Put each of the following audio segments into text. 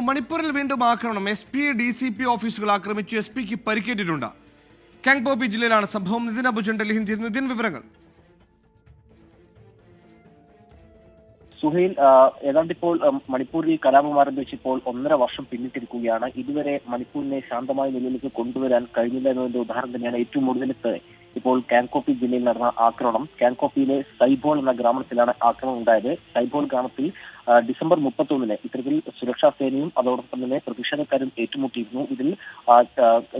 മണിപ്പൂരിൽ വീണ്ടും ആക്രമണം. SP, DCP ഓഫീസുകൾ ആക്രമിച്ചു. SP-ക്ക് പരിക്കേറ്റിട്ടുണ്ട്. കാങ്പോപി ജില്ലയിലാണ് സംഭവം. നിതിൻ അബുജൻ ഡൽഹിയിൽ നിന്ന്. നിതിൻ, വിവരങ്ങൾ. സുഹൈൽ, ഏതാണ്ട് ഇപ്പോൾ മണിപ്പൂരിൽ കലാപം ആരംഭിച്ച് ഇപ്പോൾ 1.5 വർഷം പിന്നിട്ടിരിക്കുകയാണ്. ഇതുവരെ മണിപ്പൂരിനെ ശാന്തമായ നിലയിലേക്ക് കൊണ്ടുവരാൻ കഴിഞ്ഞില്ല എന്നതിന്റെ ഉദാഹരണം തന്നെയാണ് ഏറ്റവും ഒടുവിലത്തെ ഇപ്പോൾ കാങ്പോപി ജില്ലയിൽ നടന്ന ആക്രമണം. കാങ്പോപിയിലെ സൈബോൾ എന്ന ഗ്രാമത്തിലാണ് ആക്രമണം ഉണ്ടായത്. സൈബോൾ ഗ്രാമത്തിൽ ഡിസംബർ 31-ന് ഇത്തരത്തിൽ സുരക്ഷാ സേനയും അതോടൊപ്പം തന്നെ പ്രതിഷേധക്കാരും ഏറ്റുമുട്ടിയിരുന്നു. ഇതിൽ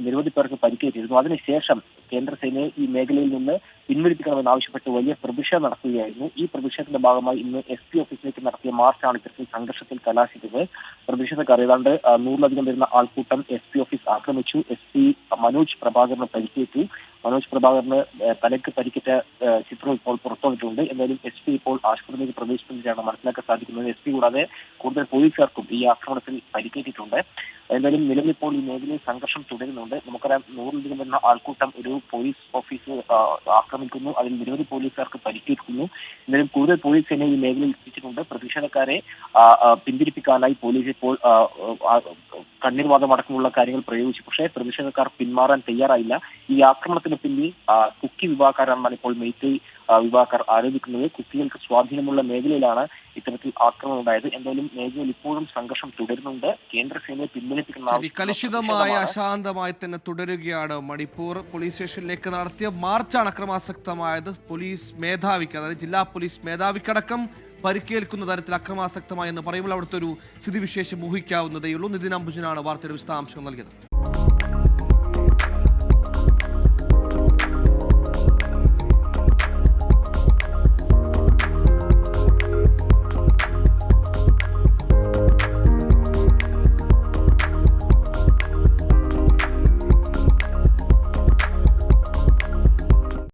നിരവധി പേർക്ക് പരിക്കേറ്റിരുന്നു. അതിനുശേഷം കേന്ദ്ര സേനയെ ഈ മേഖലയിൽ നിന്ന് പിൻവലിപ്പിക്കണമെന്നാവശ്യപ്പെട്ട് വലിയ പ്രതിഷേധം നടത്തുകയായിരുന്നു. ഈ പ്രതിഷേധത്തിന്റെ ഭാഗമായി ഇന്ന് SP ഓഫീസിലേക്ക് നടത്തിയ മാർച്ചാണ് ഇത്തരത്തിൽ സംഘർഷത്തിൽ കലാശിച്ചത്. പ്രതിഷേധക്കാർ ഏതാണ്ട് 100-ലധികം വരുന്ന ആൾക്കൂട്ടം SP ഓഫീസ് ആക്രമിച്ചു. SP മനോജ് പ്രഭാകറിന് പരിക്കേറ്റു. മനോജ് പ്രഭാകറിന് തലയ്ക്ക് പരിക്കേറ്റ ചിത്രം ഇപ്പോൾ പുറത്തു വന്നിട്ടുണ്ട്. എന്തായാലും SP ഇപ്പോൾ ആശുപത്രിയിലേക്ക് പ്രവേശിപ്പിച്ചതാണ് മനസ്സിലാക്കാൻ സാധിക്കുന്നത്. SP കൂടാതെ കൂടുതൽ പോലീസുകാർക്കും ഈ ആക്രമണത്തിൽ പരിക്കേറ്റിട്ടുണ്ട്. എന്തായാലും നിലവിൽ ഇപ്പോൾ ഈ മേഖലയിൽ സംഘർഷം തുടരുന്നുണ്ട്. നമുക്കറിയാം, 100-ലധികം വരുന്ന ആൾക്കൂട്ടം ഒരു പോലീസ് ഓഫീസ് ആക്രമിക്കുന്നു. അതിൽ നിരവധി പോലീസുകാർക്ക് പരിക്കേൽക്കുന്നു. എന്തായാലും കൂടുതൽ പോലീസ് സേന ഈ മേഖലയിൽ എത്തിച്ചിട്ടുണ്ട്. പ്രതിഷേധക്കാരെ പിന്തിരിപ്പിക്കാനായി പോലീസ് ഇപ്പോൾ കണ്ണീർവാതം അടക്കമുള്ള കാര്യങ്ങൾ പ്രയോഗിച്ചു. പക്ഷേ പ്രതിഷേധക്കാർ പിന്മാറാൻ തയ്യാറായില്ല. ഈ ആക്രമണത്തിന് പിന്നിൽ കുക്കി വിഭാഗക്കാരാണെന്നാണ് ഇപ്പോൾ മെയ്തേയ് വിഭാഗക്കാർ ആരോപിക്കുന്നത്. കുക്കികൾക്ക് സ്വാധീനമുള്ള മേഖലയിലാണ് ഇത്തരത്തിൽ ആക്രമണം ഉണ്ടായത്. എന്തായാലും മേഖലയിൽ ഇപ്പോഴും സംഘർഷം തുടരുന്നുണ്ട്. കേന്ദ്രസേനയെ പിന്വലിപ്പിക്കുന്ന കലുഷിതമായ അശാന്തമായി തന്നെ തുടരുകയാണ്. മണിപ്പൂർ പോലീസ് സ്റ്റേഷനിലേക്ക് നടത്തിയ മാർച്ചാണ് അക്രമാസക്തമായത്. പോലീസ് മേധാവിക്ക്, അതായത് ജില്ലാ പോലീസ് മേധാവിക്കടക്കം പരിക്കേൽക്കുന്ന തരത്തിൽ അക്രമാസക്തമായി എന്ന് പറയുമ്പോൾ അവിടുത്തെ ഒരു സ്ഥിതിവിശേഷം ഊഹിക്കാവുന്നതേയുള്ളൂ. നിതിൻ അംബുജനാണ് വാർത്തയുടെ വിശദാംശങ്ങൾ നൽകിയത്.